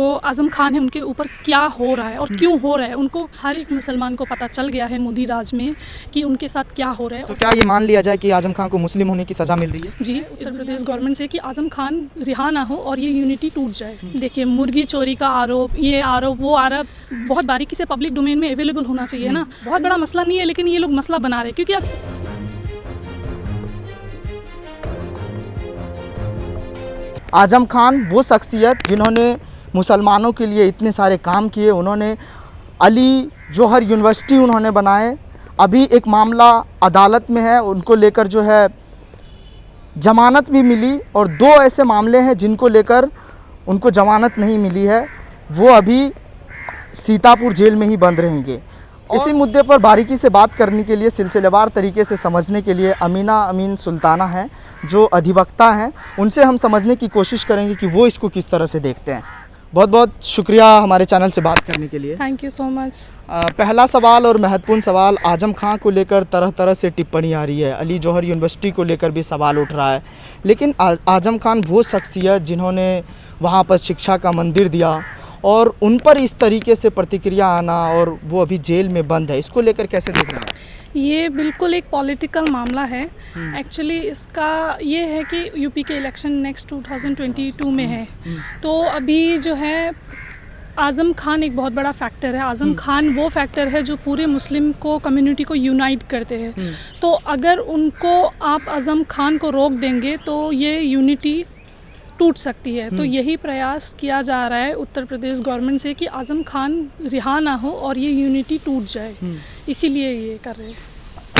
वो आज़म खान है, उनके ऊपर क्या हो रहा है और क्यों हो रहा है, उनको हर एक मुसलमान को पता चल गया है मोदी राज में कि उनके साथ क्या हो रहा है। तो क्या ये मान लिया जाए कि आज़म खान को मुस्लिम होने की सज़ा मिल रही है? जी, उत्तर प्रदेश गवर्नमेंट से कि आज़म खान रिहा ना हो और ये यूनिटी टूट जाए। देखिए, मुर्गी चोरी का आरोप, ये आरोप, वो आरोप बहुत बारीकी से पब्लिक डोमेन में अवेलेबल होना चाहिए ना। बहुत बड़ा मसला नहीं है, लेकिन ये लोग मसला बना रहे हैं क्योंकि आज़म खान वो शख्सियत जिन्होंने मुसलमानों के लिए इतने सारे काम किए, उन्होंने अली जौहर यूनिवर्सिटी उन्होंने बनाए। अभी एक मामला अदालत में है, उनको लेकर जो है जमानत भी मिली और दो ऐसे मामले हैं जिनको लेकर उनको जमानत नहीं मिली है, वो अभी सीतापुर जेल में ही बंद रहेंगे। इसी मुद्दे पर बारीकी से बात करने के लिए, सिलसिलेवार तरीके से समझने के लिए अमीना अमीन सुल्ताना हैं जो अधिवक्ता हैं, उनसे हम समझने की कोशिश करेंगे कि वो इसको किस तरह से देखते हैं। बहुत बहुत शुक्रिया हमारे चैनल से बात करने के लिए। Thank you so much. पहला सवाल और महत्वपूर्ण सवाल, आज़म खान को लेकर तरह तरह से टिप्पणी आ रही है, अली जौहर यूनिवर्सिटी को लेकर भी सवाल उठ रहा है, लेकिन आज़म खान वो शख्सियत जिन्होंने वहाँ पर शिक्षा का मंदिर दिया और उन पर इस तरीके से प्रतिक्रिया आना और वो अभी जेल में बंद है, इसको लेकर कैसे देख रहे हैं? ये बिल्कुल एक पॉलिटिकल मामला है। एक्चुअली इसका ये है कि यूपी के इलेक्शन नेक्स्ट 2022 में है, तो अभी जो है आज़म खान एक बहुत बड़ा फैक्टर है। आज़म खान वो फैक्टर है जो पूरे मुस्लिम को कम्युनिटी को यूनाइट करते हैं। तो अगर उनको आप आज़म खान को रोक देंगे तो ये यूनिटी टूट सकती है। तो यही प्रयास किया जा रहा है उत्तर प्रदेश गवर्नमेंट से कि आज़म खान रिहा ना हो और ये यूनिटी टूट जाए, इसीलिए ये कर रहे हैं।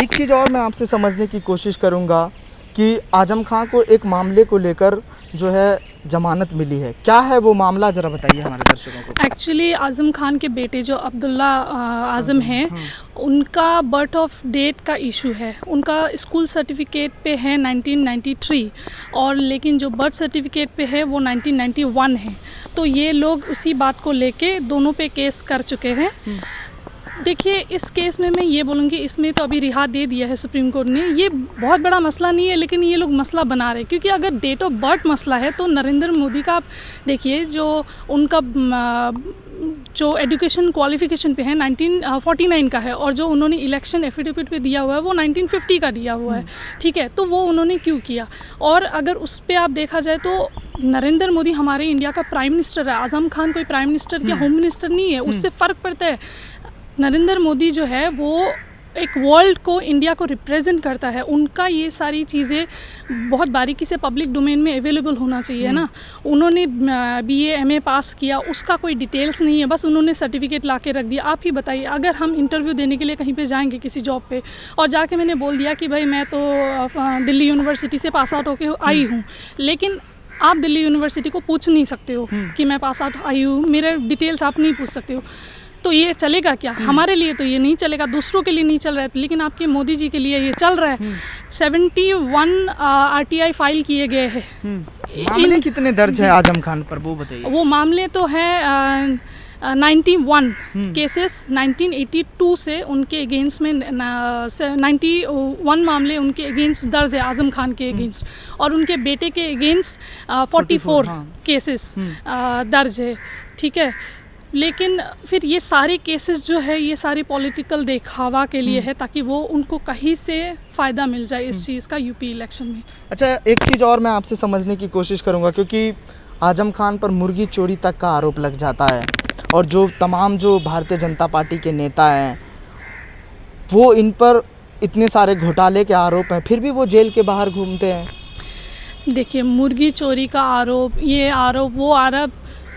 एक चीज़ और मैं आपसे समझने की कोशिश करूंगा कि आज़म खान को एक मामले को लेकर जो है जमानत मिली है, क्या है वो मामला, ज़रा बताइए हमारे दर्शकों को। एक्चुअली आज़म खान के बेटे जो अब्दुल्ला आज़म हैं, उनका बर्थ ऑफ डेट का इशू है। उनका स्कूल सर्टिफिकेट पे है 1993 और लेकिन जो बर्थ सर्टिफिकेट पे है वो 1991 है। तो ये लोग उसी बात को लेके दोनों पे केस कर चुके हैं। देखिए, इस केस में मैं ये बोलूँगी, इसमें तो अभी रिहा दे दिया है सुप्रीम कोर्ट ने। ये बहुत बड़ा मसला नहीं है, लेकिन ये लोग मसला बना रहे हैं क्योंकि अगर डेट ऑफ बर्थ मसला है तो नरेंद्र मोदी का आप देखिए, जो उनका जो एजुकेशन क्वालिफिकेशन पे है 1949 का है और जो उन्होंने इलेक्शन एफिडेविट पे दिया हुआ है वो 1950 का दिया हुआ है। ठीक है, तो वो उन्होंने क्यों किया? और अगर उस पर आप देखा जाए तो नरेंद्र मोदी हमारे इंडिया का प्राइम मिनिस्टर है, आज़म खान कोई प्राइम मिनिस्टर या होम मिनिस्टर नहीं है, उससे फ़र्क पड़ता है। नरेंद्र मोदी जो है वो एक वर्ल्ड को, इंडिया को रिप्रेजेंट करता है। उनका ये सारी चीज़ें बहुत बारीकी से पब्लिक डोमेन में अवेलेबल होना चाहिए ना। उन्होंने BA MA पास किया, उसका कोई डिटेल्स नहीं है, बस उन्होंने सर्टिफिकेट ला के रख दिया। आप ही बताइए, अगर हम इंटरव्यू देने के लिए कहीं पे जाएंगे किसी जॉब पे और जाके मैंने बोल दिया कि भाई मैं तो दिल्ली यूनिवर्सिटी से पास आउट होके आई हूँ, लेकिन आप दिल्ली यूनिवर्सिटी को पूछ नहीं सकते हो कि मैं पास आउट आई हूँ, मेरे डिटेल्स आप नहीं पूछ सकते हो, तो ये चलेगा क्या? हमारे लिए तो ये नहीं चलेगा, दूसरों के लिए नहीं चल रहा है, लेकिन आपके मोदी जी के लिए ये चल रहा है। 71 RTI फाइल किए गए हैं। मामले कितने दर्ज है आज़म खान पर, वो बताइए। वो मामले तो है 91 केसेस 1982 से उनके अगेंस्ट में 91 मामले उनके अगेंस्ट दर्ज है आज़म खान के अगेंस्ट, और उनके बेटे के अगेंस्ट 44 केसेस दर्ज है। ठीक है, लेकिन फिर ये सारे केसेस जो है ये सारी पॉलिटिकल दिखावा के लिए है ताकि वो उनको कहीं से फ़ायदा मिल जाए इस चीज़ का यूपी इलेक्शन में। अच्छा, एक चीज़ और मैं आपसे समझने की कोशिश करूंगा, क्योंकि आज़म खान पर मुर्गी चोरी तक का आरोप लग जाता है और जो तमाम जो भारतीय जनता पार्टी के नेता हैं वो इन पर इतने सारे घोटाले के आरोप हैं, फिर भी वो जेल के बाहर घूमते हैं। देखिए, मुर्गी चोरी का आरोप, ये आरोप, वो आरोप,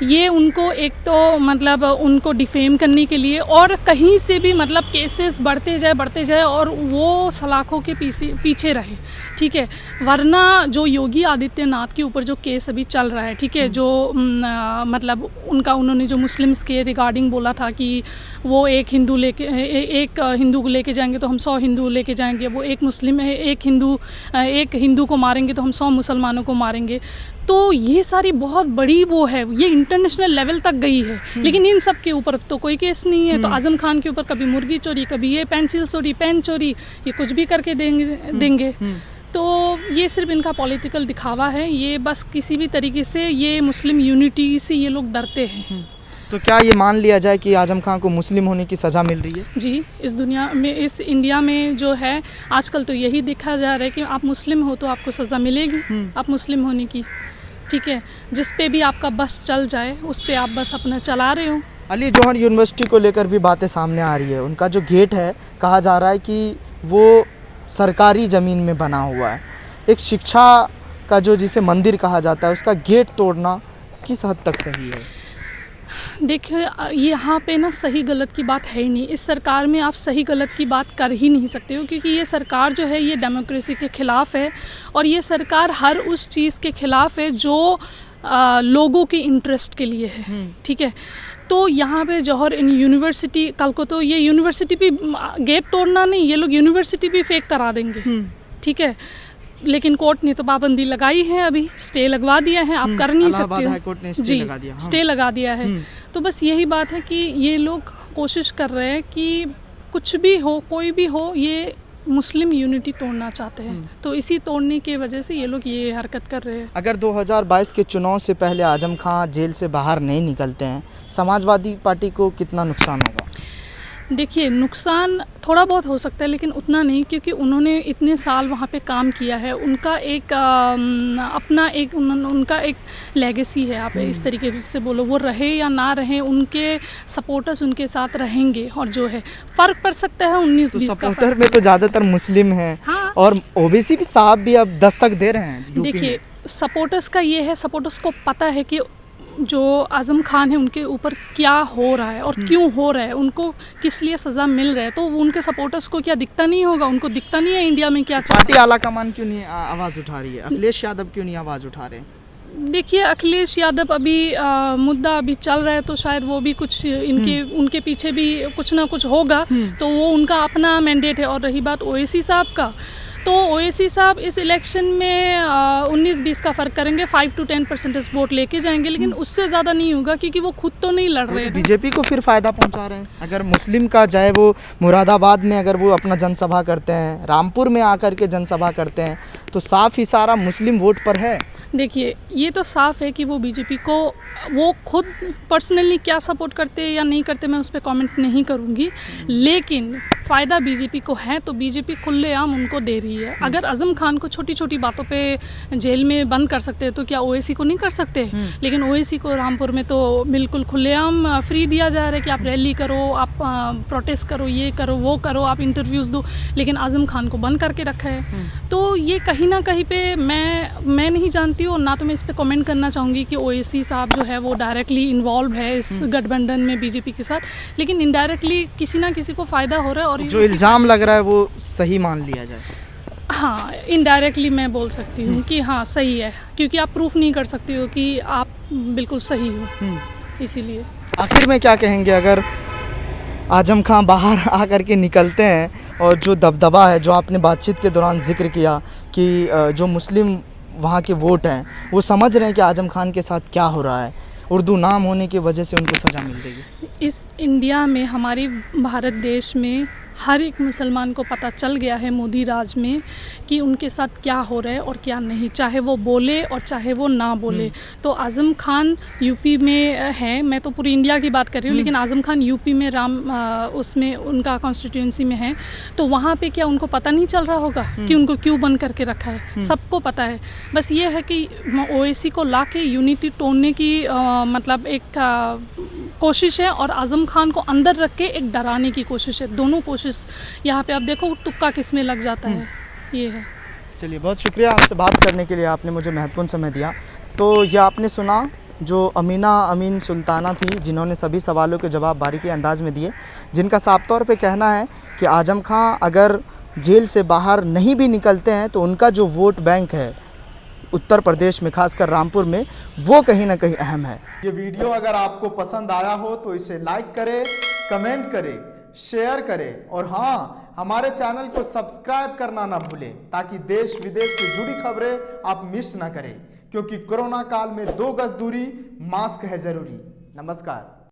ये उनको एक तो मतलब उनको डिफेम करने के लिए और कहीं से भी मतलब केसेस बढ़ते जाए और वो सलाखों के पीछे रहे। ठीक है, वरना जो योगी आदित्यनाथ के ऊपर जो केस अभी चल रहा है, ठीक है, जो मतलब उन्होंने जो मुस्लिम्स के रिगार्डिंग बोला था कि वो एक हिंदू को लेके जाएंगे तो हम 100 हिंदू लेके जाएंगे, वो एक मुस्लिम है, एक हिंदू को मारेंगे तो हम 100 मुसलमानों को मारेंगे। तो ये सारी बहुत बड़ी वो है, ये इंटरनेशनल लेवल तक गई है, लेकिन इन सब के ऊपर तो कोई केस नहीं है। तो आज़म खान के ऊपर कभी मुर्गी चोरी, कभी ये पेंसिल चोरी, पेन चोरी, ये कुछ भी करके देंगे। तो ये सिर्फ इनका पॉलिटिकल दिखावा है, ये बस किसी भी तरीके से ये मुस्लिम यूनिटी से ये लोग डरते हैं। तो क्या ये मान लिया जाए कि आजम खान को मुस्लिम होने की सज़ा मिल रही है? जी, इस दुनिया में, इस इंडिया में जो है आजकल तो यही देखा जा रहा है कि आप मुस्लिम हो तो आपको सज़ा मिलेगी, आप मुस्लिम होने की। ठीक है, जिस पे भी आपका बस चल जाए उस पे आप बस अपना चला रहे हो। अली जौहर यूनिवर्सिटी को लेकर भी बातें सामने आ रही है। उनका जो गेट है, कहा जा रहा है कि वो सरकारी ज़मीन में बना हुआ है। एक शिक्षा का जो जिसे मंदिर कहा जाता है, उसका गेट तोड़ना किस हद तक सही है? देखिए, यहाँ पे ना सही गलत की बात है ही नहीं। इस सरकार में आप सही गलत की बात कर ही नहीं सकते हो, क्योंकि ये सरकार जो है ये डेमोक्रेसी के ख़िलाफ़ है और ये सरकार हर उस चीज़ के ख़िलाफ़ है जो लोगों के इंटरेस्ट के लिए है। ठीक है, तो यहाँ पे जौहर यूनिवर्सिटी, कल को तो ये यूनिवर्सिटी भी गेट तोड़ना नहीं, ये लोग यूनिवर्सिटी भी फेक करा देंगे। ठीक है, लेकिन कोर्ट ने तो पाबंदी लगाई है, अभी स्टे लगवा दिया है, आप कर नहीं सकते हो। कोर्ट ने जी, लगा दिया। स्टे लगा दिया है। तो बस यही बात है कि ये लोग कोशिश कर रहे हैं कि कुछ भी हो, कोई भी हो, ये मुस्लिम यूनिटी तोड़ना चाहते हैं। तो इसी तोड़ने की वजह से ये लोग ये हरकत कर रहे हैं। अगर 2022 के चुनाव से पहले आजम खान जेल से बाहर नहीं निकलते हैं, समाजवादी पार्टी को कितना नुकसान होगा? देखिए, नुकसान थोड़ा बहुत हो सकता है लेकिन उतना नहीं, क्योंकि उन्होंने इतने साल वहाँ पे काम किया है। उनका एक अपना एक उनका एक लेगेसी है, आप इस तरीके से बोलो। वो रहे या ना रहे, उनके सपोर्टर्स उनके साथ रहेंगे। और जो है फ़र्क पड़ सकता है 19-20 का। सपोर्टर में तो ज़्यादातर मुस्लिम हैं। हाँ। और ओबीसी भी साहब भी अब दस्तक दे रहे हैं। देखिए, सपोर्टर्स का ये है, सपोर्टर्स को पता है कि जो आज़म खान है उनके ऊपर क्या हो रहा है और क्यों हो रहा है, उनको किस लिए सज़ा मिल रहा है। तो उनके सपोर्टर्स को क्या दिखता नहीं होगा? उनको दिखता नहीं है इंडिया में क्या चल रहा है? पार्टी आला कमान क्यों नहीं आवाज़ उठा रही है? अखिलेश यादव क्यों नहीं आवाज़ उठा रहे? देखिए, अखिलेश यादव अभी मुद्दा अभी चल रहा है, तो शायद वो भी कुछ उनके पीछे भी कुछ ना कुछ होगा। तो वो उनका अपना मैंडेट है। और रही बात ओवैसी साहब का, तो ओवैसी साहब इस इलेक्शन में 19-20 का फ़र्क करेंगे, 5 to 10% वोट लेके जाएंगे, लेकिन उससे ज़्यादा नहीं होगा, क्योंकि वो खुद तो नहीं लड़ रहे हैं। बीजेपी को फिर फ़ायदा पहुंचा रहे हैं। अगर मुस्लिम का चाहे वो मुरादाबाद में अगर वो अपना जनसभा करते हैं, रामपुर में आकर के जनसभा करते हैं, तो साफ ही सारा मुस्लिम वोट पर है। देखिए, ये तो साफ है कि वो बीजेपी को, वो खुद पर्सनली क्या सपोर्ट करते हैं या नहीं करते, मैं उस पर कमेंट नहीं करूँगी। लेकिन फ़ायदा बीजेपी को है, तो बीजेपी खुलेआम उनको दे रही है। अगर आज़म खान को छोटी छोटी बातों पे जेल में बंद कर सकते हैं, तो क्या ओवैसी को नहीं कर सकते? लेकिन ओवैसी को रामपुर में तो बिल्कुल खुलेआम फ्री दिया जा रहा है कि आप रैली करो, आप प्रोटेस्ट करो, ये करो, वो करो, आप इंटरव्यूज़ दो। लेकिन आज़म खान को बंद करके रखा है। तो ये कहीं ना कहीं पे मैं नहीं जानती और ना तो मैं इस पे कमेंट करना चाहूँगी कि ओवैसी साहब जो है वो डायरेक्टली इन्वॉल्व है इस गठबंधन में बीजेपी के साथ, लेकिन इनडायरेक्टली किसी ना किसी को फ़ायदा हो रहा है। और जो इल्ज़ाम लग रहा है वो सही मान लिया जाए। हाँ, इनडायरेक्टली मैं बोल सकती हूँ कि हाँ सही है, क्योंकि आप प्रूफ नहीं कर सकती हो कि आप बिल्कुल सही हो। इसीलिए आखिर में क्या कहेंगे, अगर आजम खान बाहर आकर के निकलते हैं और जो दबदबा है, जो आपने बातचीत के दौरान जिक्र किया कि जो मुस्लिम वहाँ के वोट हैं वो समझ रहे हैं कि आजम खान के साथ क्या हो रहा है, उर्दू नाम होने की वजह से उनको सज़ा मिल रही है। इस इंडिया में, हमारे भारत देश में हर एक मुसलमान को पता चल गया है मोदी राज में कि उनके साथ क्या हो रहा है और क्या नहीं, चाहे वो बोले और चाहे वो ना बोले। तो आज़म खान यूपी में है, मैं तो पूरी इंडिया की बात कर रही हूँ, लेकिन आज़म खान यूपी में उसमें उनका कॉन्स्टिट्यूंसी में है। तो वहाँ पे क्या उनको पता नहीं चल रहा होगा कि उनको क्यों बंद करके रखा है? सबको पता है। बस ये है कि ओवैसी को ला के यूनिटी तोड़ने की मतलब एक कोशिश है, और आज़म खान को अंदर रख के एक डराने की कोशिश है। दोनों कोशिश यहाँ पे आप देखो तुक्का किस में लग जाता है, ये है। चलिए, बहुत शुक्रिया आपसे बात करने के लिए, आपने मुझे महत्वपूर्ण समय दिया। तो ये आपने सुना जो अमीना अमीन सुल्ताना थी, जिन्होंने सभी सवालों के जवाब बारीकी अंदाज में दिए, जिनका साफ तौर पे कहना है कि आजम खान अगर जेल से बाहर नहीं भी निकलते हैं तो उनका जो वोट बैंक है उत्तर प्रदेश में, खासकर रामपुर में, वो कहीं ना कहीं अहम है। ये वीडियो अगर आपको पसंद आया हो तो इसे लाइक करें, कमेंट करें, शेयर करें और हाँ, हमारे चैनल को सब्सक्राइब करना ना भूलें, ताकि देश विदेश से जुड़ी खबरें आप मिस ना करें, क्योंकि कोरोना काल में 2 गज दूरी, मास्क है जरूरी। नमस्कार।